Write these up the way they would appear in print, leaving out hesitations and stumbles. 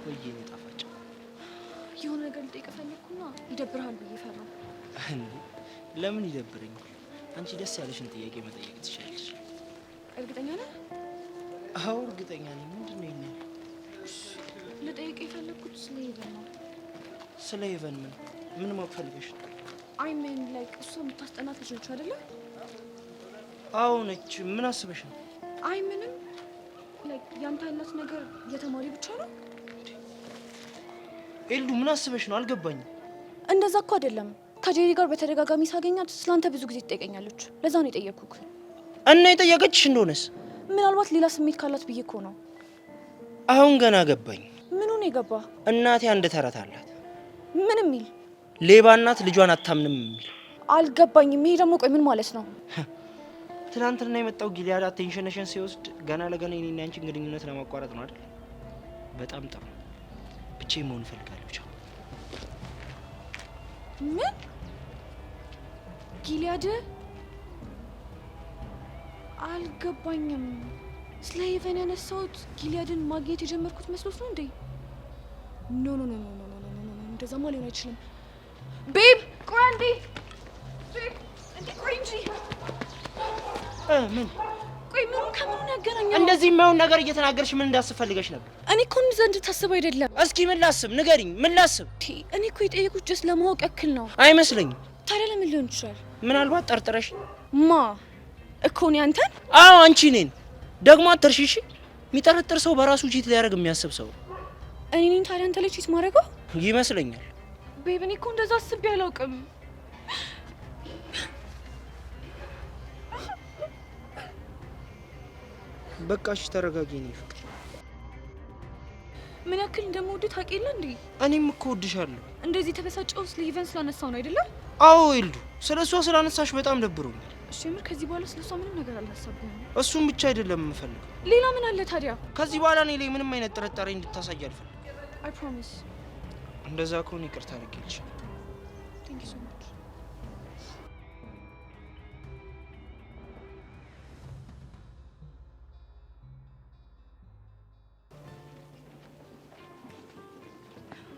ወይዬ ነው ጣፋጭ የሆነ ነገር ልጠይቅህ ፈለኩና ይደብርሃል ብዬ ፈራሁ። እንዴ ለምን ይደብረኛል? አንቺ ደስ ያለሽን ጥያቄ መጠየቅ ትችላለሽ። እርግጠኛ ነህ? አዎ እርግጠኛ ነኝ። ምንድነው ይሄን? ልጠይቅህ የፈለኩት ስለ ሄቨን ነው። ስለ ሄቨን ምን ማወቅ ፈልገሽ? አይ ሜን ላይክ እሷ የምታስጠናት ልጅ ነች አይደለ? አዎ ነች። ምን አስበሽ ነው? አይ ምንም ላይክ ያንተ ያላት ነገር የተማሪ ብቻ ነው። ኤሉ ምን አስበሽ ነው? አልገባኝም። እንደዛ እኮ አይደለም። ከጄሪ ጋር በተደጋጋሚ ሳገኛት ስላንተ ብዙ ጊዜ ትጠይቀኛለች። ለዛ ነው የጠየቅኩክ። እና የጠየቀችሽ እንደሆነስ? ምናልባት ሌላ ስሜት ካላት ብዬ እኮ ነው። አሁን ገና ገባኝ። ምኑ ነው የገባ? እናቴ አንድ ተረት አላት። ምን የሚል? ሌባ እናት ልጇን አታምንም የሚል። አልገባኝም። ይሄ ደግሞ ቆይ ምን ማለት ነው? ትናንትና የመጣው ጊሊያድ አቴንሽንሽን ሲወስድ ገና ለገና የኔና ያንቺን ግንኙነት ለማቋረጥ ነው አይደል? በጣም ጥሩ። ብቻዬን መሆን እፈልጋለሁ። ብቻ ምን? ጊሊያድ? አልገባኝም። ስለ ሄቨን ያነሳሁት ጊሊያድን ማግኘት የጀመርኩት መስሎት ነው እንዴ? ኖ ኖ ኖ ኖ ኖ ኖ ኖ ኖ እንደዛማ ሊሆን አይችልም። ቤብ ቆይ አንዴ። ቤብ እንዴ ቆይ እንጂ። ምን? ቆይ ምኑ ከምኑ ያገናኛል? እንደዚህ የማይሆን ነገር እየተናገርሽ ምን እንዳስብ ፈልገሽ ነበር? እኔ እኮ ዘንድ ታስብ አይደለም። እስኪ ምን ላስብ ንገሪኝ። ምን ላስብ? እኔ እኮ የጠየቁት ጀስት ለማወቅ ያክል ነው። አይመስለኝም። ታዲያ ለምን ሊሆን ይችላል? ምናልባት ጠርጥረሽ ማ እኮ ነው አንተን? አዎ አንቺ ነኝ። ደግሞ አትርሺ። የሚጠረጥር ሰው በራሱ ቺት ሊያደርግ የሚያስብ ሰው እኔ ነኝ። ታዲያ አንተ ላይ ቺት ማድረገው ይመስለኛል። ቤብ እኔ እኮ እንደዛ አስቤ አላውቅም። በቃ እሺ ተረጋጊ። እኔ ፍቅር ምን ያክል እንደምወድህ ታውቂ የለ እንዴ? እኔም እኮ እወድሻለሁ። እንደዚህ ተበሳጨው ስለ ሄቨን ስላነሳው ነው አይደለ? አዎ ይልዱ፣ ስለሷ ስላነሳሽ በጣም ደብሮኛል። እሺ ምር ከዚህ በኋላ ስለሷ ምንም ነገር አላሰብኩም። እሱም ብቻ አይደለም የምፈልገው። ሌላ ምን አለ ታዲያ? ከዚህ በኋላ እኔ ላይ ምንም አይነት ጥርጣሬ እንድታሳይ አልፈልግም። አይ ፕሮሚስ። እንደዛ ከሆነ ይቅርታ አድርጌልሻለሁ። ቴንክ ዩ ሶ ማች።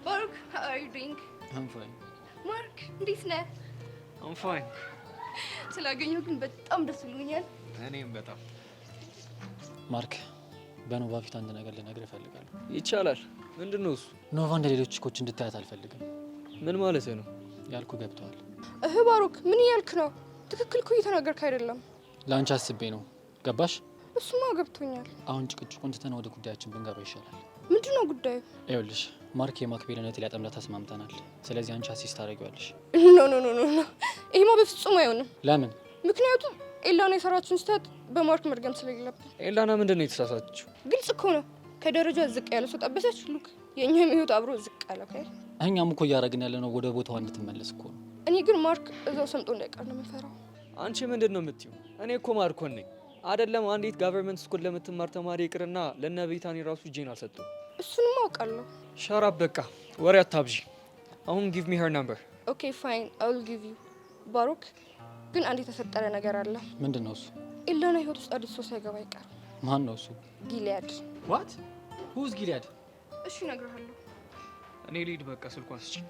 Mark, how are you doing? I'm fine. Mark, እንዴት ነህ? I'm fine. ስላገኘሁ ግን በጣም ደስ ብሎኛል። እኔም በጣም። ማርክ፣ በኖቫ ፊት አንድ ነገር ልነግርህ እፈልጋለሁ። ይቻላል። ምንድነው እሱ? ኖቫ እንደ ሌሎች ቺኮች እንድታያት አልፈልግም። ምን ማለት ነው? ያልኩ ገብቷል? ባሩክ፣ ምን እያልክ ነው? ትክክል እኮ እየተናገርክ አይደለም። ለአንቺ አስቤ ነው። ገባሽ? እሱማ ገብቶኛል። አሁን ጭቅጭቁን ትተን ወደ ጉዳያችን ብንገባ ይሻላል። ምንድነው ጉዳዩ? ይኸውልሽ ማርክ የማክቤልን እህት ሊያጠምዳት ተስማምተናል። ስለዚህ አንቺ አሲስት ታደርጊዋለሽ። ኖ ኖ ኖ ኖ ኖ፣ ይሄማ በፍጹም አይሆንም። ለምን? ምክንያቱም ኤላና የሰራችውን ስህተት በማርክ መድገም ስለሌለብን። ኤላና ምንድነው የተሳሳተችው? ግልጽ እኮ ነው። ከደረጃ ዝቅ ያለ ሰው ጠበሰች። ሉክ የኛም ህይወት አብሮ ዝቅ አለ። እኛም እኮ እያደረግን ያለ ነው ወደ ቦታዋ እንድትመለስ እኮ ነው። እኔ ግን ማርክ እዛው ሰምጦ እንዳይቀር ነው የምፈራው። አንቺ ምንድነው የምትይው? እኔ እኮ ማርኮን ነኝ አይደለም። አንዲት ጋቨርንመንት ስኩል ለምትማር ተማሪ ይቅርና ለነቤታኒ ራሱ እጄን አልሰጠው። እሱንም አውቃለሁ። ሻራፕ በቃ ወሬ አታብዢ። አሁን ጊቭ ሚ ሄር ነምበር። ኦኬ ፋይን አይ ዊል ጊቭ ዩ። ባሩክ ግን አንድ የተፈጠረ ነገር አለ። ምንድነው እሱ? ኤላና ህይወት ውስጥ አዲስ ሰው ሳይገባ አይቀርም። ማን ነው እሱ? ጊሊያድ። ዋት ሁዝ ጊሊያድ? እሺ እነግርሃለሁ። እኔ ልሂድ በቃ ስልኳን ስጪኝ።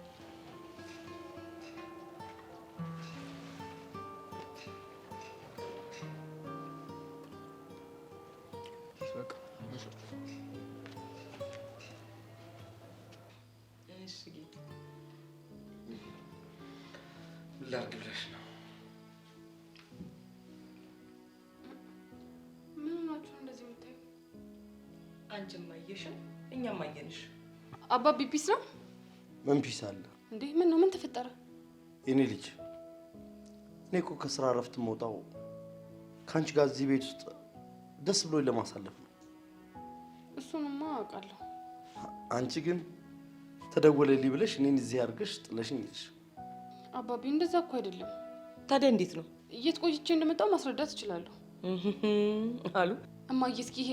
በቃ ላድርግ ብለሽ ነው? ምን ናችሁ እንደዚህ የምታዩ? አንቺም አየሽን እኛም አየንሽ። አባቢ ፒስ ነው? ምን ፒስ አለ እንዴ? ምን ነው? ምን ተፈጠረ? የኔ ልጅ እኔ እኮ ከስራ እረፍት የምወጣው ከአንቺ ጋር እዚህ ቤት ውስጥ ደስ ብሎኝ ለማሳለፍ ነው። እሱንማ አውቃለሁ። አንቺ ግን ተደወለልኝ ብለሽ እኔን እዚህ አድርገሽ ጥለሽኝ ሄድሽ። አባቢ እንደዛ እኮ አይደለም። ታዲያ እንዴት ነው? የት ቆይቼ እንደመጣሁ ማስረዳት እችላለሁ አሉ። እማዬ እስኪ ይሄ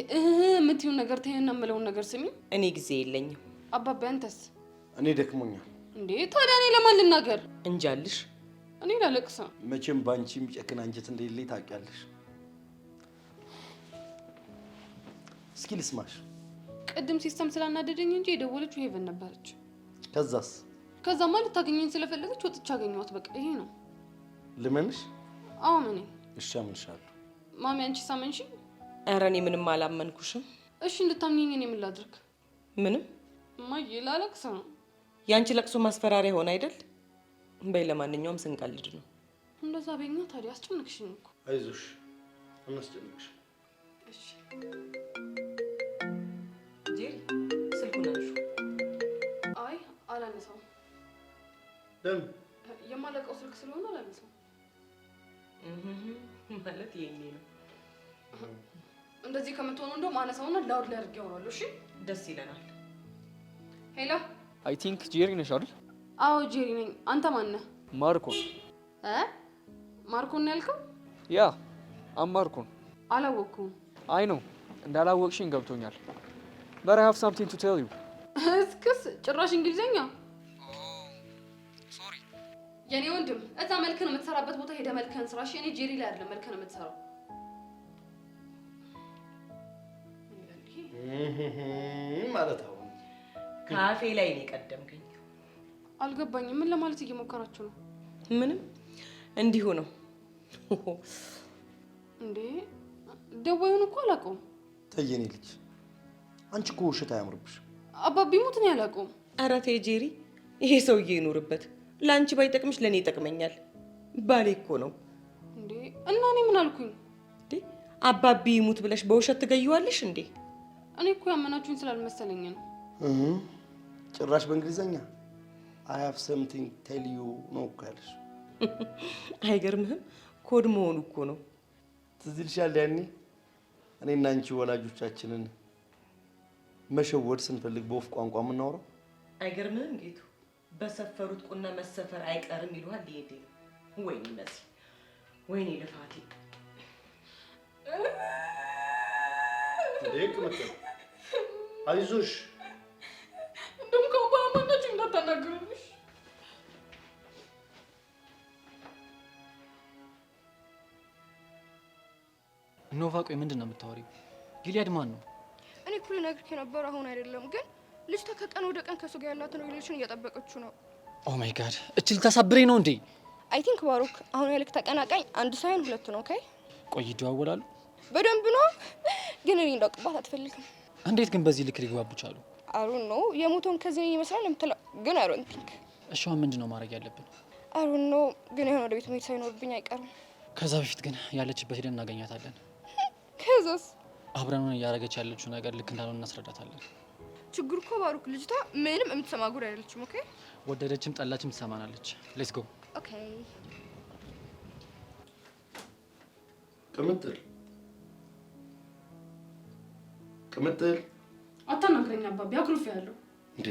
የምትይውን ነገር ተይና የምለውን ነገር ስሚ። እኔ ጊዜ የለኝም። አባቢ አንተስ? እኔ ደክሞኛል። እንዴ ታዲያ እኔ ለማን ልናገር? እንጃልሽ። እኔ ላለቅስ። መቼም ባንቺ የሚጨክን አንጀት እንደሌለኝ ታውቂያለሽ። እስኪ ልስማሽ። ቅድም ሲስተም ስላናደደኝ እንጂ የደወለችው ሄቨን ነበረች። ከዛማ ልታገኘኝ ስለፈለገች ወጥቼ አገኘኋት። በቃ ይሄ ነው። ልመንሽ? አዎ ምን? እሺ አምንሻለሁ። ማሚ አንቺ ሳመንሽ? ኧረ እኔ ምንም አላመንኩሽም። እሺ እንድታምኚኝ እኔ ምን ላድርግ? ምንም። እማዬ ላለቅስ ነው። ያንቺ ለቅሶ ማስፈራሪያ ሆነ አይደል? በይ ለማንኛውም ስንቀልድ ነው። እንደዛ በይኛ ታዲያ አስጨነቅሽኝ እኮ። አይዞሽ አናስጨንቅሽ። እሺ ጄሪ ስልኩን አንሹ። አይ አላነሳውም። ለምን? የማለቀው ስልክ ስለሆነ አላነሳውም። ማለት የኔ ነው። እንደዚህ ከምትሆኑ እንደውም አነሳውና ላውድ ላይ አድርጌ አወራለሁ። እሺ ደስ ይለናል። ሄሎ አይ ቲንክ ጄሪ ነሽ አይደል? አዎ ጄሪ ነኝ። አንተ ማን ነህ? ማርኮን። ማርኮን ነው ያልከው? ያ ማርኮን። አላወቅኩም። አይ ነው እንዳላወቅሽኝ ገብቶኛል። but I have something to tell you. እስክስ ጭራሽ እንግሊዘኛ? ሶሪ የኔ ወንድም እዛ መልክን የምትሰራበት ቦታ ሄደ መልክን ስራ። እሺ እኔ ጄሪ ላይ አይደለም መልክን የምትሰራው። ማለት አሁን ካፌ ላይ ነው የቀደምከኝ። አልገባኝም። ምን ለማለት እየሞከራችሁ ነው? ምንም እንዲሁ ነው። እንዴ ደዋዩን እኮ አላውቀውም። ተየኔ ልጅ አንቺ እኮ ውሸት አያምርብሽ። አባቢ ሙት ነው ያላውቀውም። ኧረ ተይ ጄሪ፣ ይሄ ሰውዬ ይኑርበት። ለአንቺ ባይጠቅምሽ ለእኔ ይጠቅመኛል። ባሌ እኮ ነው። እንዴ እና እኔ ምን አልኩኝ? እንዴ አባቢ ይሙት ብለሽ በውሸት ትገይዋለሽ እንዴ? እኔ እኮ ያመናችሁኝ ስላልመሰለኝ ነው። ጭራሽ በእንግሊዘኛ I have something tell you ነው እኮ ያለሽ። አይገርምህም? ኮድ መሆኑ እኮ ነው። ትዝ ይልሻል ያኔ እኔና አንቺ ወላጆቻችንን መሸወድ ስንፈልግ በወፍ ቋንቋ የምናወራው? አይገርምህም ጌቱ? በሰፈሩት ቁና መሰፈር አይቀርም ይሉሃል። ይሄዴ ወይኔ መሲ፣ ወይኔ ልፋቴ። ደቅ መጣ። አይዞሽ እንደውም ከአባባ ማናችሁ እንዳታናግሩልሽ። ኖቫ ቆይ ምንድን ነው የምታወሪው? ጊሊያድ ማን ነው? እኔ እኮ ልነግርህ ነበር አሁን አይደለም፣ ግን ልጅቷ ከቀን ወደ ቀን ከሱ ጋር ያላትን ሪሌሽን እየጠበቀችው ነው። ኦ ማይ ጋድ እቺ ልታሳብሬ ነው እንዴ? አይ ቲንክ ባሩክ አሁን ያልክ ተቀናቃኝ አንድ ሳይሆን ሁለት ነው። ኦኬ ቆይ ይደዋወላሉ? በደንብ ነው፣ ግን እኔ እንዳውቅባት አትፈልግም። እንዴት ግን በዚህ ልክ ሊግባቡ ቻሉ? አሩን ነው የሞተውን ከዚህ ይመስላል የምትለው፣ ግን አይ ዶንት ቲንክ። እሺ አሁን ምንድን ነው ማድረግ ያለብን? አሩን ነው ግን የሆነ ወደ ቤት መሄድ ሳይኖርብኝ አይቀርም። ከዛ በፊት ግን ያለችበት ሄደን እናገኛታለን። ከዛስ አብረን እያደረገች ያለችው ነገር ልክ እንዳልሆነ እናስረዳታለን። ችግሩ እኮ ባሩክ ልጅቷ ምንም የምትሰማ ጉድ አይደለችም። ኦኬ ወደደችም ጠላችም ትሰማናለች። ሌትስ ጎ። ኦኬ ቅምጥል አታናግረኝ አባቢ፣ አኩርፌያለሁ። እንዴ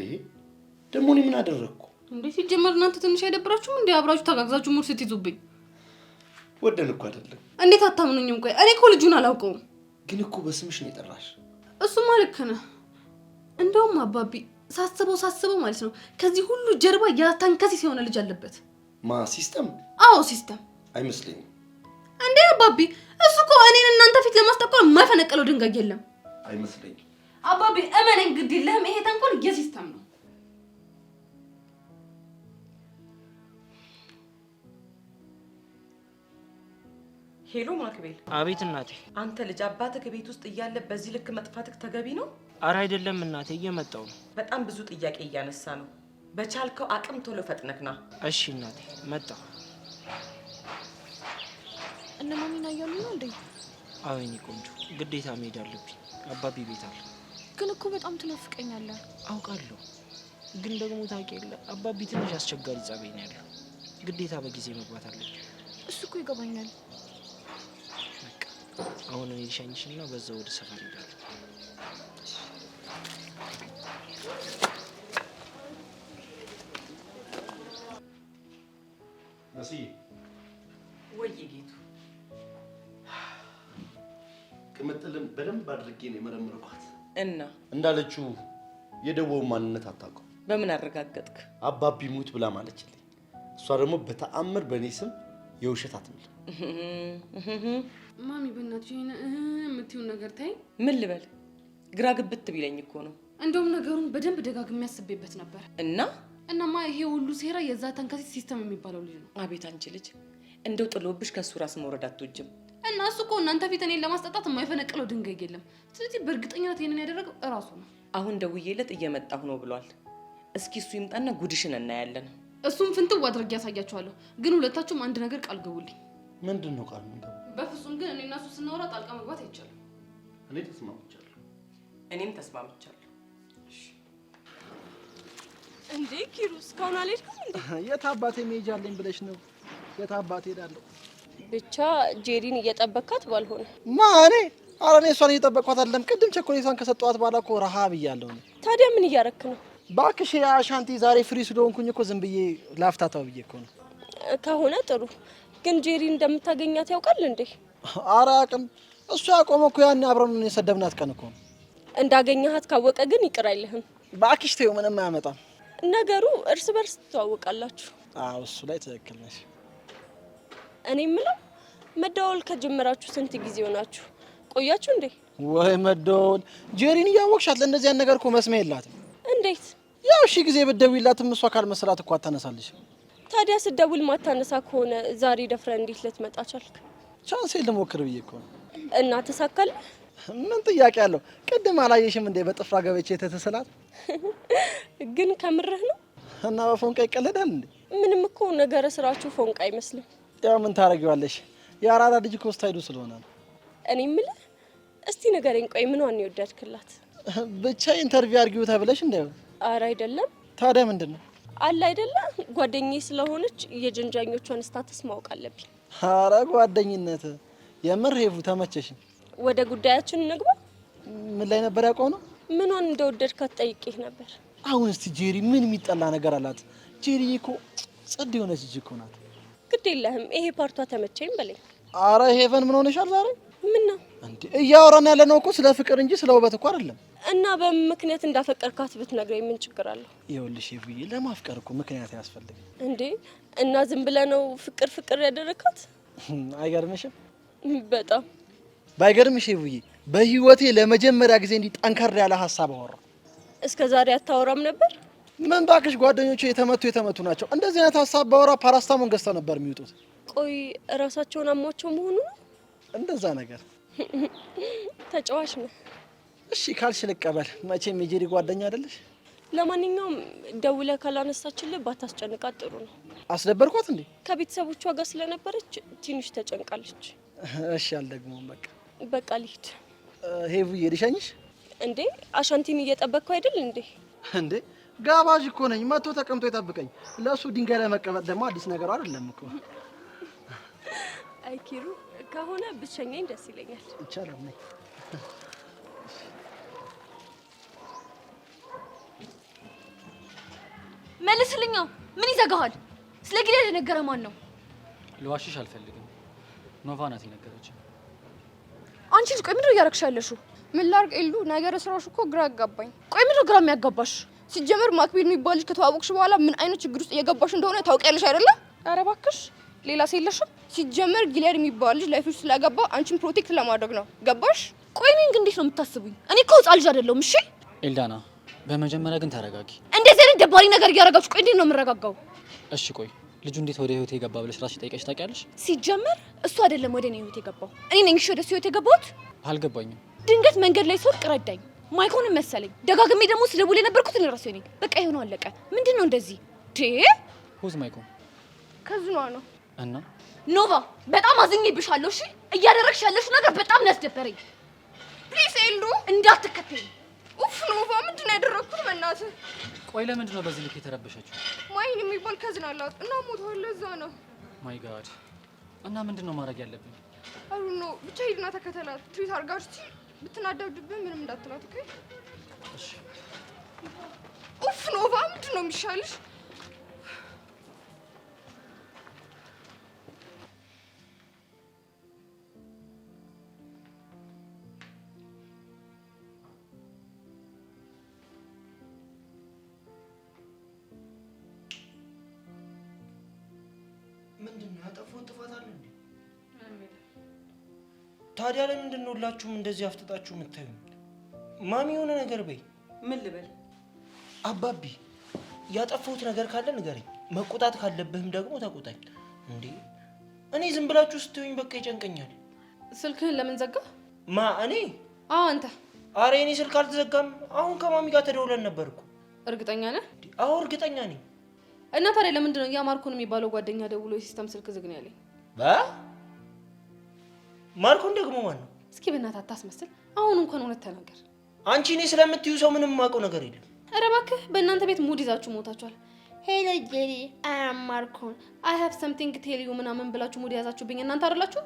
ደግሞ እኔ ምን አደረግኩ እንዴ? ሲጀመር እናንተ ትንሽ አይደብራችሁም እንዴ? አብራችሁ ተጋግዛችሁ ሙር ስትይዙብኝ። ወደን እኮ አይደለም። እንዴት አታምኑኝም? ቆይ እኔ እኮ ልጁን አላውቀውም። ግን እኮ በስምሽ ነው የጠራሽ። እሱማ ልክ ነህ። እንደውም አባቢ ሳስበው ማለት ነው ከዚህ ሁሉ ጀርባ ያ ተንከሲስ የሆነ ልጅ አለበት። ማ ሲስተም? አዎ ሲስተም። አይመስለኝም። እንዴ አባቢ እሱ እኮ እኔን እናንተ ፊት ለማስጠቆር የማይፈነቀለው ድንጋይ የለም። አይመስለኝም አባቢ እመነኝ፣ ግድ የለህም። ይሄ ተንኮል የሲስተም ነው። ሄሎ ማክቤል። አቤት እናቴ። አንተ ልጅ አባትህ ቤት ውስጥ እያለ በዚህ ልክ መጥፋትህ ተገቢ ነው? አረ አይደለም እናቴ፣ እየመጣሁ ነው። በጣም ብዙ ጥያቄ እያነሳ ነው። በቻልከው አቅም ቶሎ ፈጥነህ ና። እሺ እናቴ፣ መጣሁ። እነ ማሚና እያሉ ነው እንዴ? አዎ የኔ ቆንጆ፣ ግዴታ መሄድ አለብኝ። አባቢ ቤት አለ። ግን እኮ በጣም ትናፍቀኛለህ። አውቃለሁ፣ ግን ደግሞ ታውቂ የለ አባቢ ትንሽ አስቸጋሪ ጸባይ ነው ያለው። ግዴታ በጊዜ መግባት አለብኝ። እሱ እኮ ይገባኛል። በቃ አሁን እኔ ልሸኝሽና በዛው ወደ ሰፈር ሄዳለሁ። መሲ ወይ ጌቱ፣ ቅምጥልን በደንብ አድርጌ ነው የመረመርኳት እና እንዳለችው የደወውን ማንነት አታውቀው። በምን አረጋገጥክ? አባቢ ሙት ብላ ማለችልኝ። እሷ ደግሞ በተአምር በእኔ ስም የውሸት አትምል። ማሚ በእናትሽ ይሄን የምትይውን ነገር ታይ። ምን ልበል? ግራ ግብት ቢለኝ እኮ ነው። እንደውም ነገሩን በደንብ ደጋግሜ ያስቤበት ነበር። እናማ ይሄ ሁሉ ሴራ የዛ ተንከሲስ ሲስተም የሚባለው ልጅ ነው። አቤት አንቺ ልጅ እንደው ጥሎብሽ ከሱ ራስ መውረድ አትወጂም። እና እሱ እኮ እናንተ ፊት እኔን ለማስጠጣት የማይፈነቅለው ድንጋይ የለም። ስለዚህ በእርግጠኝነት ይሄንን ያደረገው እራሱ ነው። አሁን ደውዬለት እየመጣሁ ነው ብሏል። እስኪ እሱ ይምጣና ጉድሽን እናያለን። እሱም ፍንትው አድርጌ ያሳያችኋለሁ። ግን ሁለታችሁም አንድ ነገር ቃል ገቡልኝ። ምንድን ነው ቃል የምንገባው? በፍጹም ግን እኔና እሱ ስናወራ ጣልቃ መግባት አይቻልም። እኔ ተስማምቻለሁ። እኔም ተስማምቻለሁ። እንዴ ኪሩ እስካሁን አልሄድኩም እንዴ? የት አባቴ መሄጃ አለኝ ብለሽ ነው? የት አባቴ ሄዳለሁ? ብቻ ጄሪን እየጠበካት ባልሆነ ማኔ? ኧረ እኔ እሷን እየጠበቅኳት አይደለም። ቅድም ቸኮሌቷን ከሰጠኋት በኋላ እኮ ረሃብ እያለሁ ነው። ታዲያ ምን እያረክ ነው? እባክሽ አሻንቲ ዛሬ ፍሪ ስለሆንኩኝ እኮ ዝም ብዬ ላፍታታው ብዬ እኮ ነው። ከሆነ ጥሩ። ግን ጄሪን እንደምታገኛት ያውቃል እንዴ? ኧረ አያውቅም። እሱ ያቆመው እኮ ያኔ አብረን የሰደብናት ቀን እኮ ነው። እንዳገኘሃት ካወቀ ግን ይቅር አይልህም። እባክሽ ተይው፣ ምንም አያመጣም። ነገሩ እርስ በርስ ትተዋወቃላችሁ። አዎ እሱ ላይ ትክክል ነሽ። እኔ የምለው መደዋወል ከጀመራችሁ ስንት ጊዜ ሆናችሁ? ቆያችሁ እንዴ? ወይ መደዋወል! ጄሪን እያወቅሻት ለእንደዚህ አይነት ነገር እኮ መስሚያ የላትም። እንዴት? ያው እሺ ጊዜ ብትደውይላትም እሷ ካልመሰላት እኮ አታነሳልሽ። ታዲያ ስደውል ማታነሳ ከሆነ ዛሬ ደፍረህ እንዴት ልትመጣ ቻልክ? ቻንሴን ልሞክር ብዬ እኮ ነው። እና ተሳካለ? ምን ጥያቄ አለው? ቅድም አላየሽም እንዴ በጥፍራ ገበቼ የተተሰላት? ግን ከምርህ ነው? እና በፎንቃ ይቀለዳል እንዴ? ምንም እኮ ነገረ ስራችሁ ፎንቃ አይመስልም። ያው ምን ታረጊዋለሽ? የአራዳ ልጅ እኮ ስታይሉ ስለሆነ ነው። እኔ የምልህ እስቲ ንገረኝ፣ ቆይ ምኗን የወደድክላት? ብቻ ኢንተርቪው አድርጊው ተብለሽ እንዳይሆን። ኧረ አይደለም። ታዲያ ምንድን ነው? አለ አይደለ ጓደኛዬ ስለሆነች የጀንጃኞቿን ስታተስ ማወቅ አለብኝ። ኧረ ጓደኝነት የምር ሄፉ ተመቸሽኝ። ወደ ጉዳያችን እንግባ። ምን ላይ ነበር ያቆም ነው? ምኗን እንደወደድካት ጠይቄህ ነበር። አሁን እስቲ ጄሪ ምን የሚጠላ ነገር አላት? ጄሪ እኮ ጽድ የሆነች ልጅ እኮ ናት። ግድ የለህም ይሄ ፓርቷ ተመቸኝ በለኝ። አረ ሄቨን ምን ሆነሻል ዛሬ? ምን ነው እንዴ? እያወራን ያለ ነው እኮ ስለ ፍቅር እንጂ ስለ ውበት እኮ አይደለም። እና በምን ምክንያት እንዳፈቀርካት ብትነግረኝ ምን ችግር አለው? ይኸውልሽ ሄፉዬ ለማፍቀር እኮ ምክንያት ያስፈልግ እንዴ። እና ዝም ብለህ ነው ፍቅር ፍቅር ያደረካት? አይገርምሽም? በጣም ባይገርምሽ ሄፉዬ በህይወቴ ለመጀመሪያ ጊዜ እንዲህ ጠንከር ያለ ሀሳብ አወራ። እስከ ዛሬ አታወራም ነበር? ምን ባክሽ ጓደኞቼ የተመቱ ናቸው። እንደዚህ አይነት ሀሳብ ባወራ ፓራስታሞን ገዝተው ነበር የሚወጡት። ቆይ እራሳቸውን አሟቸው መሆኑ ነው? እንደዛ ነገር ተጫዋች ነው። እሺ ካልሽ ልቀበል። መቼም የጄሪ ጓደኛ አይደለሽ። ለማንኛውም ደውለህ ካላነሳችልህ ባታስጨንቃት ጥሩ ነው። አስደበርኳት እንዴ? ከቤተሰቦቿ ጋር ስለነበረች ትንሽ ተጨንቃለች። እሺ አልደግሞም። በቃ ልሂድ። ሄፉዬ ልሸኝሽ እንዴ? አሻንቲን እየጠበቅኩ አይደል እንዴ? እንዴ ጋባዥ እኮ ነኝ። መጥቶ ተቀምጦ ይጠብቀኝ። ለእሱ ድንጋይ ላይ መቀመጥ ደግሞ አዲስ ነገር አይደለም እኮ። አይ ኪሩ ከሆነ ብትሸኘኝ ደስ ይለኛል። ይቻላል ነኝ። መልስልኛ። ምን ይዘጋሃል? ስለ ጊዜ የነገረ ማን ነው? ልዋሽሽ አልፈልግም። ኖቫ ናት የነገረች። አንቺ ልጅ ቆይ ምንድን ነው እያደረግሽ ያለሽው? ምን ላድርግ ኤሉ፣ ነገረ ስራሽ እኮ ግራ አጋባኝ። ቆይ ምንድን ነው ግራ የሚያጋባሽ? ሲጀመር ማክቤል የሚባል ልጅ ከተዋወቅሽ በኋላ ምን አይነት ችግር ውስጥ እየገባሽ እንደሆነ ታውቂያለሽ አይደለ? ኧረ እባክሽ ሌላ ሴት የለሽም? ሲጀመር ጊሊያድ የሚባል ልጅ ላይፍሽ ስለገባ አንቺን ፕሮቴክት ለማድረግ ነው። ገባሽ? ቆይ እኔን ግን እንዴት ነው የምታስቡኝ? እኔ እኮ ህፃን ልጅ አይደለሁም። እሺ ኤልዳና፣ በመጀመሪያ ግን ተረጋጊ። እንደዚህ አይነት ደባሪ ነገር እያደረጋችሁ ቆይ እንዴት ነው የምረጋጋው? እሺ ቆይ ልጁ እንዴት ወደ ህይወቴ የገባ ብለሽ ራስሽ ጠይቀሽ ታውቂያለሽ? ሲጀመር እሱ አይደለም ወደ እኔ ህይወት የገባው፣ እኔ ነኝ እሺ ወደ እሱ ህይወት የገባሁት። አልገባኝም። ድንገት መንገድ ላይ ስወድቅ ረዳኝ። ማይኮንም መሰለኝ። ደጋግሜ ደግሞ ስደውል የነበርኩት እኔ ራሴ ነኝ። በቃ ይሆነው አለቀ። ምንድን ነው እንደዚህ ሁዝ ማይኮ ከዝኗ ነው እና ኖቫ፣ በጣም አዝኜብሻለሁ። እሺ እያደረግሽ ያለሽው ነገር በጣም ነው ያስደበረኝ። ፕሊስ ኤሉ እንዳትከተኝ። ኡፍ ኖቫ፣ ምንድን ነው ያደረግኩት? በእናትህ ቆይ ለምንድን ነው በዚህ ልክ የተረበሸችው? ማይን የሚባል ከዝን አላት እና ሞቷል። ለዛ ነው። ማይ ጋድ። እና ምንድን ነው ማድረግ ያለብኝ? አሩ ነው ብቻ ሂድና ተከተላት። ትሪት አርጋችሁ ብትናደድብህ ምንም እንዳትላት። ኦኬ እሺ። ኡፍ ኖቫ፣ ምንድን ነው የሚሻልሽ? ምንድን ነው ያጠፋሁት? ጥፋት አለ እንዴ? ታዲያ ለምንድን ነው ሁላችሁም እንደዚህ አፍጥጣችሁ የምታዩኝ? ማሚ የሆነ ነገር በይ። ምን ልበል? አባቢ ያጠፋሁት ነገር ካለ ንገረኝ። መቆጣት ካለብህም ደግሞ ተቆጣኝ። እንዴ እኔ ዝም ብላችሁ ስትዩኝ በቃ ይጨንቀኛል። ስልክህን ለምን ዘጋ? ማ እኔ? አዎ አንተ። አረ እኔ ስልክ አልተዘጋም። አሁን ከማሚ ጋር ተደውለን ነበር እኮ። እርግጠኛ ነህ? አዎ እርግጠኛ ነኝ። እና ታዲያ ለምንድን ነው ያ ማርኮን የሚባለው ጓደኛ ደውሎ የሲስተም ስልክ ዝግ ነው ያለኝ? ማርኮን ደግሞ ማን ነው? እስኪ በእናትህ አታስመስል። አሁን እንኳን እውነት ተናገር። አንቺ እኔ ስለምትዩ ሰው ምንም የማውቀው ነገር የለም። ኧረ እባክህ በእናንተ ቤት ሙድ ይዛችሁ ሞታችኋል። ሄሎ ጄሪ አይ አም ማርኮን አይ ሃቭ ሰምቲንግ ቴል ዩ ምናምን ብላችሁ ሙድ ያዛችሁብኝ እናንተ አይደላችሁ?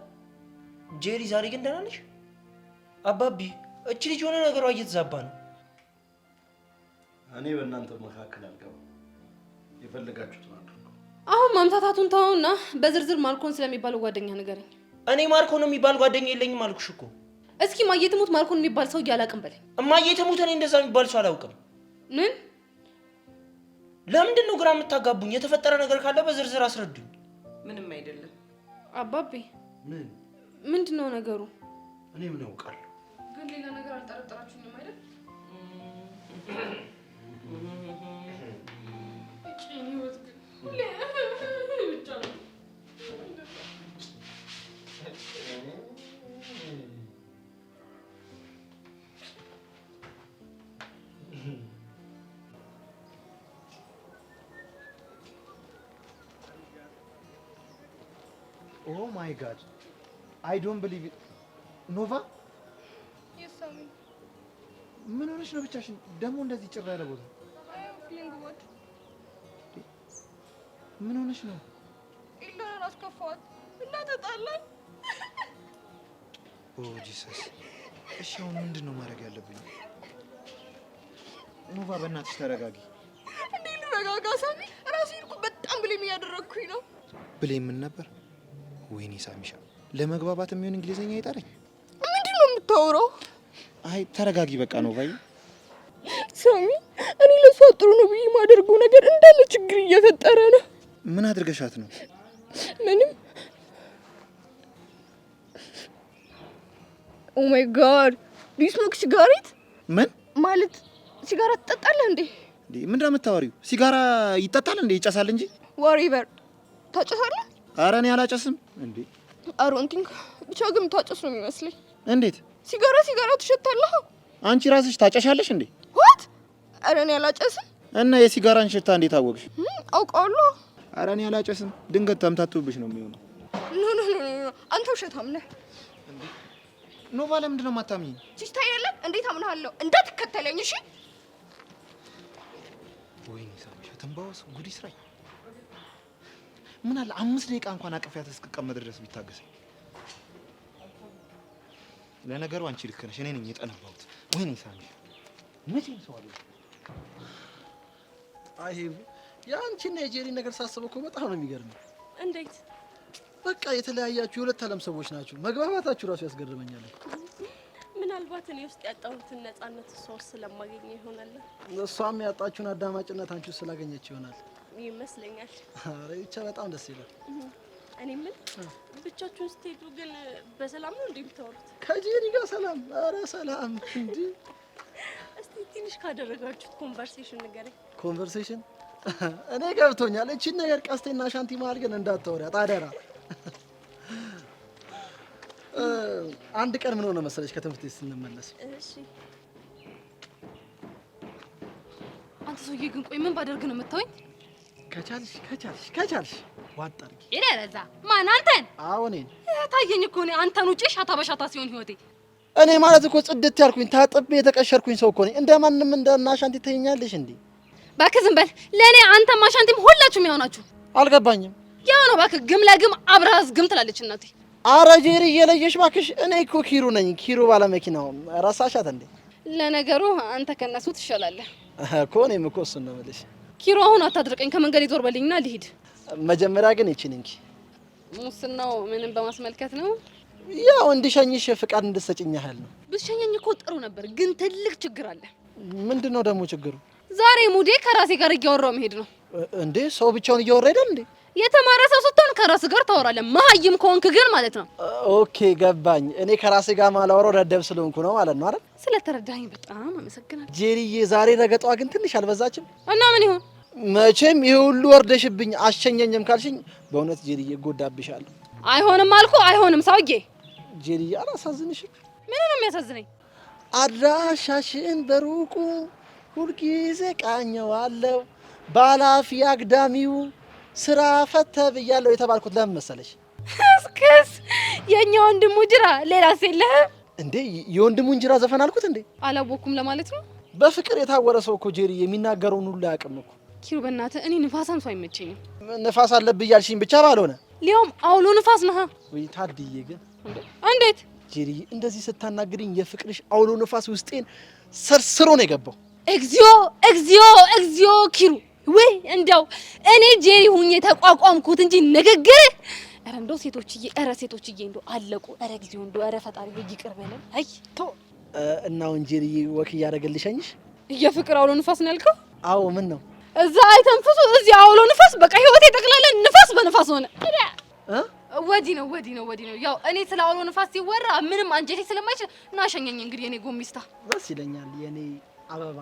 ጄሪ ዛሬ ግን ደህና ነሽ? አባቢ እቺ ልጅ የሆነ ነገሯ እየተዛባ ነው። እኔ በእናንተ መካከል አልገባም። የፈለጋችሁትን አድርጉ። አሁን ማምታታቱን ተውና በዝርዝር ማርኮን ስለሚባለው ጓደኛ ንገረኝ። እኔ ማርኮን የሚባል ጓደኛ የለኝም አልኩሽ እኮ። እስኪ ማየ ትሙት ማርኮን የሚባል ሰው እያላቅም በለኝ። እማዬ ትሙት እኔ እንደዛ የሚባል ሰው አላውቅም። ምን? ለምንድን ነው ግራ የምታጋቡኝ? የተፈጠረ ነገር ካለ በዝርዝር አስረዱኝ። ምንም አይደለም አባቤ። ምን ምንድነው ነገሩ? እኔ ምን አውቃለሁ? ግን ሌላ ነገር አልጠረጠራችሁኝም አይደል? Oh my God. I don't believe it. ኖቫ? Yes, Sami. ምን ሆነሽ ነው ብቻሽን? ደግሞ እንደዚህ ጭራ ያለ ቦታ? I am feeling good. ምን ሆነሽ ነው? ኢላን አስከፋት እና ተጣላን። ኦ ጂሰስ። እሺ አሁን ምንድን ነው ማድረግ ያለብኝ? ኖቫ በእናትሽ ተረጋጊ። እንዴ ልረጋጋ ሳሚ? ራሴን እኮ በጣም ብሌም እያደረግኩኝ ነው። ብሌም ምን ነበር? ወይኔ ሳሚሻ፣ ለመግባባት የሚሆን እንግሊዘኛ ይጠረኝ። ምንድን ነው የምታወራው? አይ ተረጋጊ በቃ ኖቫዬ። ሳሚ እኔ ለሷ ጥሩ ነው ብዬ የማደርገው ነገር እንዳለ ችግር እየፈጠረ ነው። ምን አድርገሻት ነው? ምንም። ኦ ማይ ጋድ ዱ ዩ ስሞክ ሲጋሬት? ምን ማለት ሲጋራ ትጠጣለህ እንዴ? ምንድን ነው የምታወሪው? ሲጋራ ይጠጣል እንዴ? ይጨሳል እንጂ። ወሬቨር ታጨሳለህ? ኧረ እኔ አላጨስም እንዴ። አሮንቲንግ ብቻ ግን ታጨስ ነው የሚመስለኝ። እንዴት? ሲጋራ ትሸታለህ? አንቺ ራስሽ ታጨሻለሽ እንዴ? ዋት? ኧረ እኔ አላጨስም። እና የሲጋራን ሽታ እንዴት አወቅሽ? አውቃለሁ። ኧረ እኔ አላጨስም። ድንገት ተምታቱብሽ ነው የሚሆነው። ኖ አንተ ውሸታም ነህ። ኖቫ ለምንድን ነው የማታምኚኝ? ሲስታ የለም እንዴት አምናለሁ? እንዳትከተለኝ እሺ። ወይኔ ሳሚሻ ተንባውስ ጉዲ ስራይ። ምን አለ 5 ደቂቃ እንኳን አቅፊያት እስክቀመጥ ድረስ ቢታገሰኝ። ለነገሩ አንቺ ልክ ነሽ፣ እኔ ነኝ የጠነባሁት። ወይኔ ሳሚሻ መቼም ሰው አለ። አይ የአንቺና የጄሪ ነገር ሳስበው እኮ በጣም ነው የሚገርመው። እንዴት? በቃ የተለያያችሁ የሁለት ዓለም ሰዎች ናችሁ። መግባባታችሁ ራሱ ያስገርመኛል። ምናልባት እኔ ውስጥ ያጣሁትን ነፃነት እሷ ውስጥ ስለማገኘ ይሆናል። እሷም ያጣችሁን አዳማጭነት አንቺ ውስጥ ስላገኘች ይሆናል ይመስለኛል። ኧረ ብቻ በጣም ደስ ይላል። እኔ ምን ብቻችሁን ስትሄዱ ግን በሰላም ነው እንዴ የምታወሩት? ከጄሪ ጋር ሰላም? ኧረ ሰላም እንዴ። እስቲ ትንሽ ካደረጋችሁት ኮንቨርሴሽን ንገረኝ። ኮንቨርሴሽን? እኔ ገብቶኛል። እቺን ነገር ቀስቴና ሻንቲ መሀል ግን እንዳታወሪያት አደራ። አንድ ቀን ምን ሆነ መሰለሽ ከትምህርት ቤት ስንመለስ። እሺ አንተ ሰውዬ ግን ቆይ ምን ባደርግ ነው የምታወኝ? ከቻልሽ ዋጥ አድርጊ። ይረዛ ማን አንተን? አዎ እኔን። ታየኝ እኮ እኔ አንተን ውጪ ሻታ በሻታ ሲሆን ህይወቴ። እኔ ማለት እኮ ጽድት ያልኩኝ ታጥቤ የተቀሸርኩኝ ሰው እኮ ነኝ። እንደማንም እንደና ሻንቲ ትይኛለሽ እንዴ? እባክህ ዝም በል። ለእኔ አንተም አሻንቲም ሁላችሁም ያው ናችሁ። አልገባኝም። ያው ነው እባክህ። ግም ለግም አብረህ ግም ትላለች እናቴ። ኧረ ጄሪ እየለየሽ እባክሽ። እኔ እኮ ኪሩ ነኝ። ኪሩ ባለመኪናው ረሳሻት እንዴ? ለነገሩ አንተ ከነሱ ትሻላለህ እኮ። እኔም እኮ እሱን ነው የምልሽ። ኪሩ አሁን አታድርቀኝ፣ ከመንገድ ይዞር በልኝና ልሂድ። መጀመሪያ ግን ይቺን እንኪ። ሙስናው ምንም በማስመልከት ነው? ያው እንድሸኝሽ ፍቃድ እንድትሰጪኝ ያህል ነው። ብትሸኘኝ እኮ ጥሩ ነበር፣ ግን ትልቅ ችግር አለ። ምንድነው ደግሞ ችግሩ? ዛሬ ሙዴ ከራሴ ጋር እያወራው መሄድ ነው። እንዴ ሰው ብቻውን እያወራ አይደል እንዴ? የተማረ ሰው ስትሆን ከራስ ጋር ታወራለህ። መሀይም ከሆንክ ግን ማለት ነው። ኦኬ ገባኝ። እኔ ከራሴ ጋር ማላወራው ደደብ ስለሆንኩ ነው ማለት ነው አይደል? ስለተረዳኸኝ በጣም አመሰግናለሁ። ጄሪዬ ዛሬ ረገጧ ግን ትንሽ አልበዛችም? እና ምን ይሁን? መቼም ይሄ ሁሉ ወርደሽብኝ አሸኘኝም ካልሽኝ በእውነት ጄሪዬ እጎዳብሻለሁ። አይሆንም አልኩ አይሆንም። ሰውዬ ጄሪዬ አላሳዝንሽም? ምን ነው የሚያሳዝነኝ? አድራሻሽን በሩቁ ሁልጊዜ ቃኘዋለሁ ባላፊ አግዳሚው ስራ ፈተ ብያለሁ የተባልኩት ለምን መሰለሽ? እስከስ የኛ ወንድሙ ጅራ ሌላስ የለህም እንዴ? የወንድሙን ጅራ ዘፈን አልኩት እንዴ? አላወኩም ለማለት ነው። በፍቅር የታወረ ሰው እኮ ጄሪ የሚናገረውን ሁሉ አያውቅም እኮ። ኪሩ በእናትህ እኔ ንፋሳም ሰው አይመቸኝም። ንፋስ አለብህ እያልሽኝ ብቻ ባልሆነ ሊያውም አውሎ ንፋስ ነህ። ወይ ታድዬ ግን እንዴት ጄሪ እንደዚህ ስታናግሪኝ የፍቅርሽ አውሎ ንፋስ ውስጤን ሰርስሮ ነው የገባው። እግዚኦ እግዚኦ እግዚኦ ኪሩ ወይ እንደው እኔ ጄሪ ሁኜ ተቋቋምኩት እንጂ ንግግር ኧረ እንደው ሴቶችዬ ኧረ ሴቶችዬ እንደው አለቁ። ኧረ እግዚኦ እንደው ኧረ ፈጣሪ ሆይ ይቅር በለን። አይ ተው እና አሁን ጄሪዬ ወክ እያደረገልሽኝሽ የፍቅር አውሎ ንፋስ ነው ያልከው? አዎ ምን ነው እዛ አይተንፍሱ እዚህ አውሎ ንፋስ በቃ ህይወቴ ጠቅላላ ንፋስ በንፋስ ሆነ። ወዲህ ነው ያው እኔ ስለ አውሎ ንፋስ ሲወራ ምንም አንጀቴ ስለማይችል ናሸኘኝ እንግዲህ የኔ ጎሚስታ። ደስ ይለኛል የኔ አበባ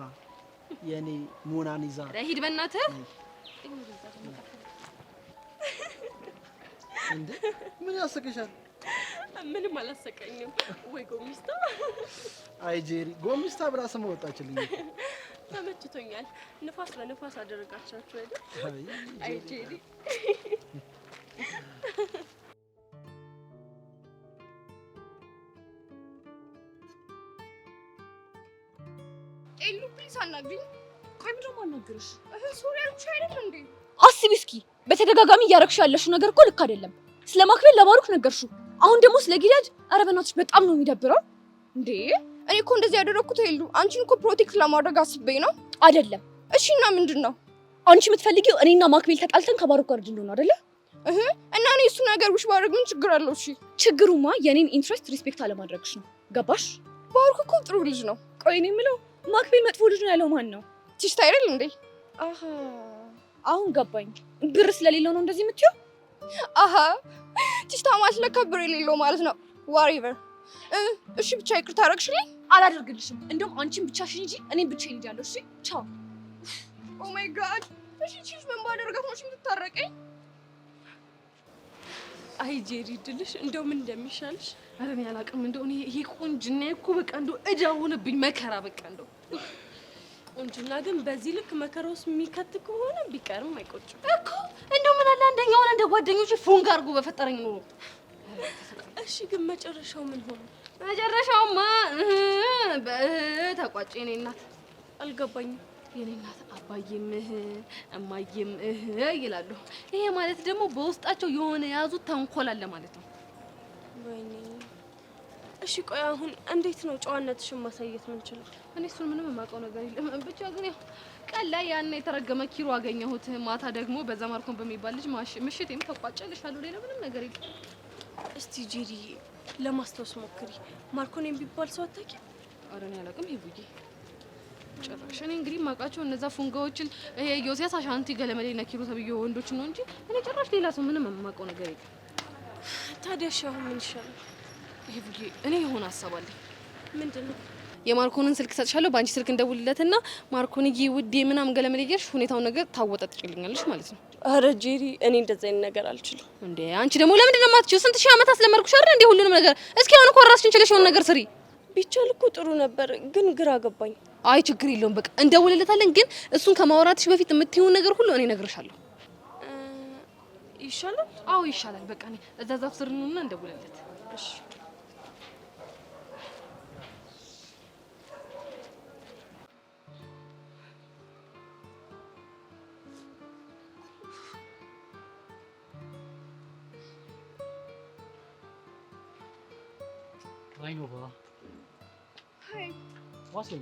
የኔ ሞናሊዛ። ሂድ በእናትህ። እንዴ ምን ያስቀሻል? ምንም አላሰቀኝም። ወይ ጎሚስታ። አይ ጄሪ ጎሚስታ ብላ ስም ወጣችልኝ። ተመችቶኛል። ንፋስ ለንፋስ አደረጋቻችሁ አይደል? አይ ጄሪ ኤሉ ፕሊስ አናግሪኝ። ቆይ ምንድን ነው የማናግርሽ? ሶሪ አልኩሽ አይደል እንዴ? አስቢ እስኪ በተደጋጋሚ እያረግሽ ያለሽው ነገር እኮ ልክ አይደለም። ስለማክቤል ለባሩክ ነገርሽው፣ አሁን ደግሞ ስለ ጊዳጅ። ኧረ በእናትሽ በጣም ነው የሚደብረው። እንዴ እኔ እኮ እንደዚህ ያደረኩት ኤሉ አንቺን እኮ ፕሮቴክት ለማድረግ አስቤ ነው። አይደለም። እሺ እና ምንድን ነው አንቺ የምትፈልጊው? እኔና ማክቤል ተጣልተን ከባሩክ ጋር እንድንሆን አይደለ? እና እኔ እሱ ነገር ውሽ ባደርግ ምን ችግር አለው? እሺ ችግሩማ የኔን ኢንትረስት ሪስፔክት አለማድረግሽ ነው። ገባሽ? ባሩክ እኮ ጥሩ ልጅ ነው። ቆይ እኔ የምለው ማክቤል መጥፎ ልጅ ነው ያለው ማን ነው? ቲሽታ አይደል እንዴ? አሃ አሁን ገባኝ። ብር ስለሌለው ነው እንደዚህ የምትይው? አሃ ቲሽታ ማለት ለካ ብር የሌለው ማለት ነው። ዋሬቨር። እሺ ብቻ ይቅርታ አደረግሽልኝ? አላደርግልሽም። እንደውም አንቺን ብቻሽን እንጂ እኔን ብቻዬን እንጃለሁ። እሺ ቻው። ኦ ማይ ጋድ። እሺ ቺዝ ምን ባደርጋት ነው የምትታረቀኝ? አይ ጄሪ ድልሽ እንደው ምን እንደሚሻልሽ ኧረ እኔ አላውቅም። እንደው እኔ ይሄ ቁንጅና እኮ በቃ እንደው እዳ ሆነብኝ መከራ። በቃ እንደው ቁንጅና ግን በዚህ ልክ መከራ ውስጥ የሚከት ከሆነ ቢቀርም አይቆጭም እኮ። እንደው ምን አለ አንደኛውን እንደ ጓደኞቼ ፎንጋ አድርጎ በፈጠረኝ ኑሮ። እሺ ግን መጨረሻው ምን ሆነ? መጨረሻውማ ተቋጭ። የኔ እናት አልገባኝም። የኔ እናት አባዬም እማዬም ይላሉ። ይሄ ማለት ደግሞ በውስጣቸው የሆነ የያዙት ተንኮል አለ ማለት ነው። ወይኔ እሺ ቆይ አሁን እንዴት ነው ጨዋነትሽን ማሳየት የምንችለው? እኔ እሱን ምንም የማውቀው ነገር የለም። ብቻ ግን ያው ቀን ላይ ያን የተረገመ ኪሮ አገኘሁት፣ ማታ ደግሞ በዛ ማርኮን በሚባል ልጅ ምሽቴም ተቋጨልሻለሁ። ሌላ ምንም ነገር የለም። እስቲ ጄሪ ለማስታወስ ሞክሪ። ማርኮን የሚባል ሰው አታውቂም? ኧረ እኔ አላውቅም። ይሄ ጭራሽ እኔ እንግዲህ የማውቃቸው እነዛ ፉንጋዎችን ይሄ ዮሴያስ አሻንቲ ገለመሌ እና ኪሮ ተብዬ ወንዶችን ነው እንጂ እኔ ጭራሽ ሌላ ሰው ምንም የማውቀው ነገር የለም። ታዲያ እሺ አሁን ምን ይሻላል? ይሄ እኔ የሆነ ሀሳብ አለኝ። ምንድን ነው? የማርኮንን ስልክ ሰጥሻለሁ፣ በአንቺ ስልክ እንደውልለትና ማርኮንዬ ውዴ ምናምን ገለመሌ እያልሽ ሁኔታውን ነገር ታወጣጥጭልኛለሽ ማለት ነው። አረ ጄሪ እኔ እንደዛ አይነት ነገር አልችልም። እንዴ አንቺ ደግሞ ለምንድን ነው የማትችይው? ስንት ሺህ ዓመት አስለመድኩሽ አይደል እንዴ ሁሉንም ነገር። እስኪ አሁን እኮ ራስሽን ችለሽ የሆነ ነገር ስሪ። ቢቻል እኮ ጥሩ ነበር፣ ግን ግራ ገባኝ። አይ ችግር የለውም በቃ እንደውልለታለን። ግን እሱን ከማውራትሽ በፊት የምትይውን ነገር ሁሉ እኔ እነግርሻለሁ። ይሻላል? አዎ ይሻላል። በቃ እኔ እዛ ዛፍ ስር እንውልና እንደውልለት። እሺ አይ ኖ ባ ሃይ ዋስን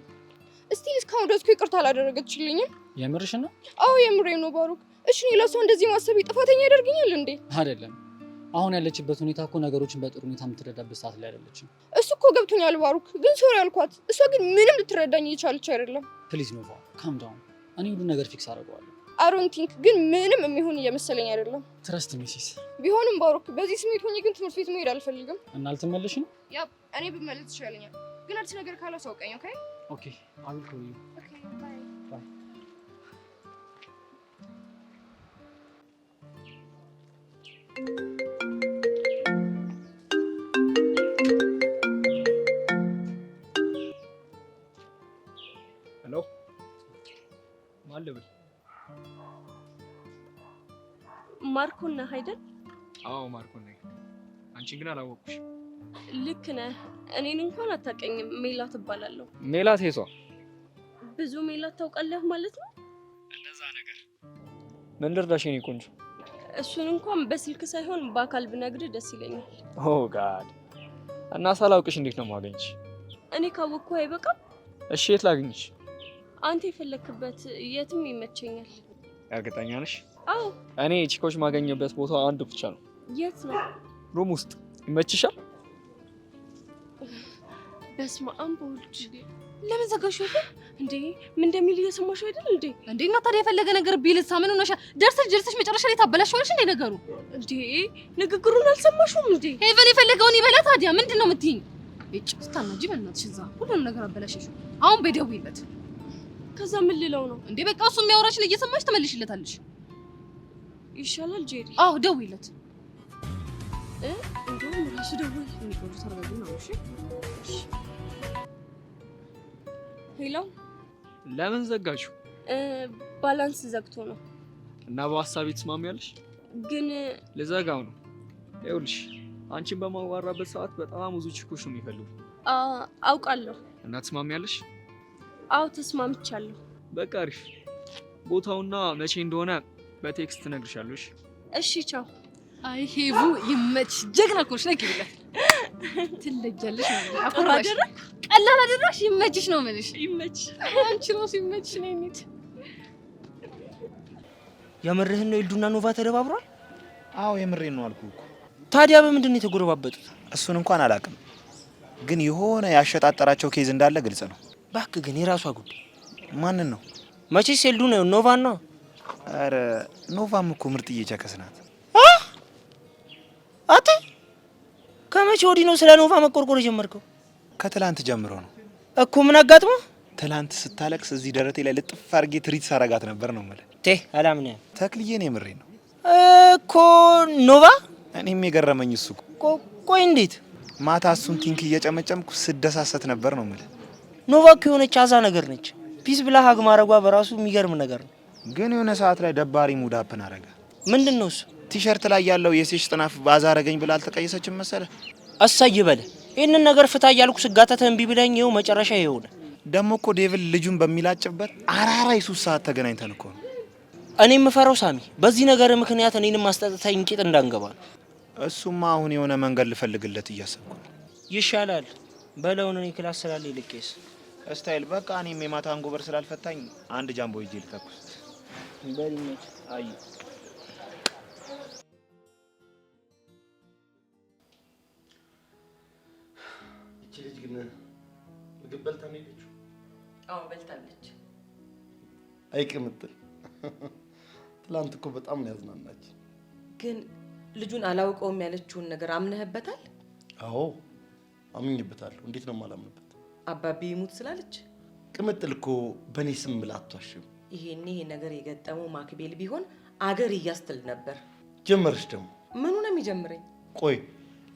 እስቲ እስካሁን ድረስ እኮ ይቅርታ አላደረገችልኝም። የምርሽ ነው? አዎ የምሬን ነው ባሩክ። እሺ እኔ ለሷ እንደዚህ ማሰብ ጥፋተኛ ያደርገኛል እንዴ? አይደለም። አሁን ያለችበት ሁኔታ እኮ ነገሮችን በጥሩ ሁኔታ የምትረዳበት ሰዓት ላይ አይደለችም። እሱ እኮ ገብቶኛል ባሩክ፣ ግን ሶሪ አልኳት። እሷ ግን ምንም ልትረዳኝ እየቻለች አይደለም። ፕሊዝ ኖቫ ካም ዳውን። እኔ ሁሉ ነገር ፊክስ አደርገዋለሁ። አሮን ቲንክ ግን ምንም የሚሆን እየመሰለኝ አይደለም። ትረስት ሚሲስ ቢሆንም ባሮክ በዚህ ስሜት ሆኜ ግን ትምህርት ቤት መሄድ አልፈልግም። እና አልተመለሽም? ያ እኔ ብመለስ ይሻለኛል። ግን አዲስ ነገር ካላሳውቀኝ። ኦኬ ኦኬ አይ ዊል ኮል ዩ። ኦኬ ባይ ባይ። ሄሎ ማን ልብል? ማርኮን ነህ አይደል? አዎ ማርኮን ነኝ። አንቺን ግን አላወቅኩሽ። ልክ ነህ። እኔን እንኳን አታውቀኝም። ሜላት እባላለሁ። ሜላት ሄሷ? ብዙ ሜላት ታውቃለህ ማለት ነው? እንደዛ ነገር። ምን ልርዳሽ የኔ ቆንጆ? እሱን እንኳን በስልክ ሳይሆን በአካል ብነግርህ ደስ ይለኛል። ኦ ጋድ። እና ሳላውቅሽ እንዴት ነው የማገኝሽ? እኔ ካወቅኩ አይበቃም? እሺ የት ላግኝሽ? አንተ የፈለክበት የትም ይመቸኛል። እርግጠኛ ነሽ? አዎ። እኔ ቺኮች ማገኘበት ቦታ አንድ ብቻ ነው። የት ነው? ሩም ውስጥ ይመችሻል? በስመ አብ ወልድ። ለምን ዘጋሽው እንዴ? ምን እንደሚል እየሰማሽ አይደል እንዴ? እንዴ እና ታዲያ የፈለገ ነገር ቢልሳ ምን ሆነሻ? ደርሰሽ መጨረሻ ላይ ታበላሽዋለሽ እንዴ ነገሩ? እንዴ ንግግሩን አልሰማሽውም እንዴ? ሄቨን የፈለገውን ይበላ። ታዲያ ምንድን ነው የምትይኝ? እጭ ስታናጂ በእናትሽ እዛ ሁሉንም ነገር አበላሽሽው። አሁን በደውይለት። ከዛ ምን ልለው ነው እንዴ? በቃ እሱ የሚያወራሽን እየሰማሽ ትመልሽለታለሽ። ይሻላል ጄሪ። አዎ ደውይለት። እንደውም ራሱ ደውል። የሚቆርጡ ተረጋጊ ነው። እሺ ሄሎ። ለምን ዘጋችሁ? ባላንስ ዘግቶ ነው። እና በሀሳቤ ትስማሚያለሽ? ግን ልዘጋው ነው። ይኸውልሽ አንቺን በማዋራበት ሰዓት በጣም ብዙ ቺኮች ነው የሚፈልጉ። አውቃለሁ። እና ትስማሚያለሽ? አዎ ተስማምቻለሁ። በቃ አሪፍ። ቦታውና መቼ እንደሆነ በቴክስት ትነግርሻለሽ። እሺ ቻው። አይ ሄቡ ይመች። ጀግና እኮ ነሽ። ነይ ግቢለት። ትለጃለሽ ማለት ነው። አኮራሽ ቀላል አይደረሽ። ይመችሽ ነው የምልሽ። ይመች። አንቺ ራሱ ይመችሽ ነው እንዴ? የምርህን ነው? ኤልዱና ኖቫ ተደባብሯል? አዎ የምሬን ነው አልኩህ እኮ። ታዲያ በምንድን ነው የተጎረባበጡት? እሱን እንኳን አላውቅም፣ ግን የሆነ ያሸጣጠራቸው ኬዝ እንዳለ ግልጽ ነው። እባክህ ግን የራሷ ጉዳይ። ማንን ነው? መቼስ ኤልዱ ነው ኖቫን ነው። አረ ኖቫም እኮ ምርጥዬ ቸከስ ናት። አተ ከመቼ ወዲህ ነው ስለ ኖቫ መቆርቆር የጀመርከው? ከትላንት ጀምሮ ነው እኮ። ምን አጋጥሞ? ትላንት ስታለቅስ እዚህ ደረቴ ላይ ልጥፍ አድርጌ ትሪት ሳረጋት ነበር ነው የምልህ። አላምን ተክልዬን የምሬን ነው እኮ ኖቫ። እኔም የገረመኝ እሱ ቆይ እንዴት? ማታ እሱን ቲንክ እየጨመጨምኩ ስደሳሰት ነበር ነው የምልህ። ኖቫ እኮ የሆነች አዛ ነገር ነች። ፒስ ብላ ሀግ ማረጓ በራሱ የሚገርም ነገር ነው። ግን የሆነ ሰዓት ላይ ደባሪ ሙዳፕን አረጋ። ምንድን ነው እሱ? ቲሸርት ላይ ያለው የሴሽ ጥናፍ ባዛ አረገኝ ብላ አልተቀየሰችም መሰለህ? አሳይ በለ ይህንን ነገር ፍታ እያልኩ ስጋተተ እምቢ ብለኝ ይኸው መጨረሻ ይሆነ። ደግሞ እኮ ዴቭል ልጁን በሚላጭበት አራራ የሱስ ሰዓት ተገናኝተን እኮ ነው። እኔ የምፈራው ሳሚ በዚህ ነገር ምክንያት እኔንም ማስጠጣታኝ ቂጥ እንዳንገባ ነው። እሱማ አሁን የሆነ መንገድ ልፈልግለት እያሰብኩ ነው። ይሻላል በለውን። እኔ ክላስ ስላለ ይልቄስ ስታይል በቃ እኔም የማታ አንጎበር ስላልፈታኝ አንድ ጃምቦ ይዤ ልተኩስ። በልኝት አይ እቺ ልጅ ግን ምግብ በልታ ነው የሄደችው? አዎ በልታለች። አይቅምጥል ትላንት እኮ በጣም ነው ያዝናናች። ግን ልጁን አላውቀውም ያለችውን ነገር አምነህበታል? አዎ አምኜበታለሁ። እንዴት ነው የማላምንበት? አባቢ ይሙት ስላለች ቅምጥል እኮ በእኔ ስም ብላ አትዋሽም። ይሄ ነገር የገጠመው ማክቤል ቢሆን አገር እያስትል ነበር። ጀመርሽ ደግሞ። ምኑ ነው የሚጀምረኝ? ቆይ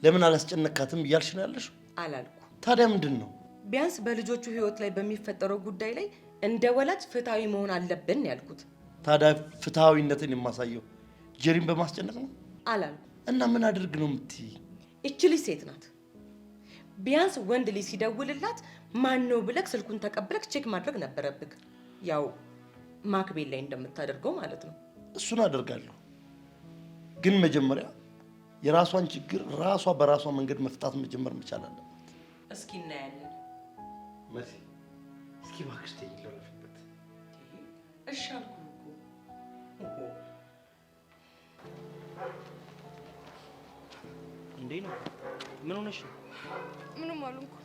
ለምን አላስጨነካትም እያልሽ ነው ያለሽው? አላልኩ። ታዲያ ምንድን ነው? ቢያንስ በልጆቹ ህይወት ላይ በሚፈጠረው ጉዳይ ላይ እንደ ወላጅ ፍትሃዊ መሆን አለብን ያልኩት። ታዲያ ፍትሃዊነትን የማሳየው ጀሪን በማስጨነቅ ነው? አላልኩ። እና ምን አድርግ ነው የምትይ? እቺ ልጅ ሴት ናት። ቢያንስ ወንድ ልጅ ሲደውልላት ማን ነው ብለክ ስልኩን ተቀብለክ ቼክ ማድረግ ነበረብክ። ያው ማክቤል ላይ እንደምታደርገው ማለት ነው። እሱን አደርጋለሁ፣ ግን መጀመሪያ የራሷን ችግር ራሷ በራሷ መንገድ መፍታት መጀመር መቻል አለባት። እስኪ እናያለን። መሲ እስኪ እባክሽ ተይኝ ለወደፊት። እሺ አልኩህ እኮ። እንዴ ነው? ምን ሆነሽ ነው? ምንም አልሆንኩም።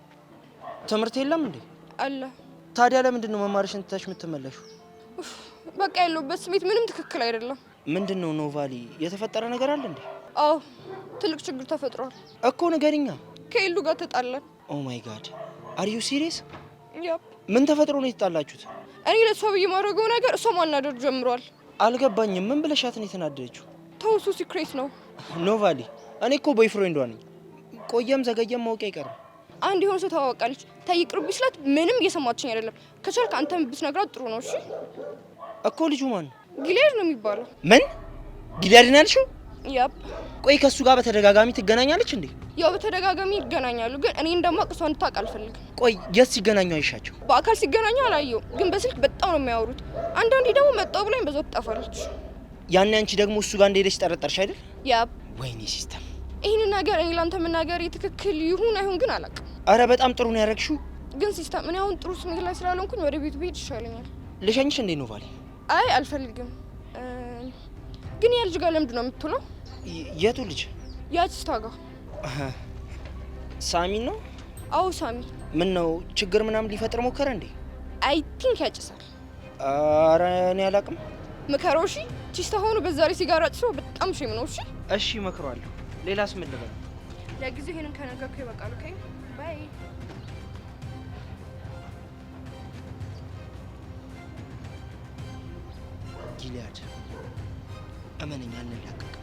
ትምህርት የለም እንዴ? አለ። ታዲያ ለምንድን ነው መማርሽን ትተሽ የምትመለሺው? በቃ ያለሁበት ስሜት ምንም ትክክል አይደለም። ምንድነው ኖቫሊ? የተፈጠረ ነገር አለ እንዴ? አዎ ትልቅ ችግር ተፈጥሯል እኮ ንገሪኛ። ከኤሉ ጋር ተጣላን። ኦ ማይ ጋድ አር ዩ ሲሪየስ? ያፕ። ምን ተፈጥሮ ነው የተጣላችሁት? እኔ ለሷ ብዬ ማድረገው ነገር እሷ ማናደር ጀምሯል። አልገባኝም። ምን ብለሻት ነው የተናደደችው? ተውሱ ሲክሬት ነው ኖቫሊ እኔ እኮ ቦይፍሬንዷ ነኝ። ቆየም ዘገየም ማወቅ አይቀርም። አንድ የሆነ ሰው ተዋወቃለች። ተይቅርብ ስላት ምንም እየሰማችኝ አይደለም። ከቻልክ አንተም ብትነግራት ጥሩ ነው። እሺ እኮ ልጁ ማን ነው? ጊሊያድ ነው የሚባለው። ምን ጊሊያድን ያልሽው? ያፕ። ቆይ ከሱ ጋር በተደጋጋሚ ትገናኛለች እንዴ? ያው በተደጋጋሚ ይገናኛሉ፣ ግን እኔ እንደማውቅ እሷ እንድታውቅ አልፈልግም። ቆይ የት ሲገናኙ አይሻቸው? በአካል ሲገናኙ አላየው፣ ግን በስልክ በጣም ነው የሚያወሩት። አንዳንዴ ደግሞ መጣው ብላኝ በዛው ትጠፋለች። ያኔ አንቺ ደግሞ እሱ ጋር እንደሄደች ጠረጠርሽ አይደል? ያፕ። ወይኔ ሲስተም። ይህን ነገር እኔ ላንተ መናገር ትክክል ይሁን አይሁን ግን አላውቅም። አረ በጣም ጥሩ ነው ያደረግሽው። ግን ሲስተም እኔ አሁን ጥሩ ስሜት ላይ ስላልሆንኩኝ ወደ ቤቱ ብሄድ ይሻለኛል። ልሸኝሽ እንዴ ኖቫሊ? አይ አልፈልግም። ግን ያ ልጅ ጋር ለምንድን ነው የምትውለው? የቱ ልጅ? ያቺ ስታጋ ሳሚን ነው? አዎ ሳሚ። ምን ነው ችግር ምናምን ሊፈጥር ሞከረ እንዴ? አይ ቲንክ ያጭሳል። አረ እኔ አላውቅም። ምከረው እሺ። ቺስታ ሆኖ በዛ ላይ ሲጋራ ጭሶ በጣም ሼም ነው። እሺ እሺ እመክረዋለሁ። ሌላስ ምን ልበል? ለጊዜው ይሄንን ከነገርኩ ይበቃል። ኦኬ ባይ። ጊሊያድ እመነኛ እንላቀቅ።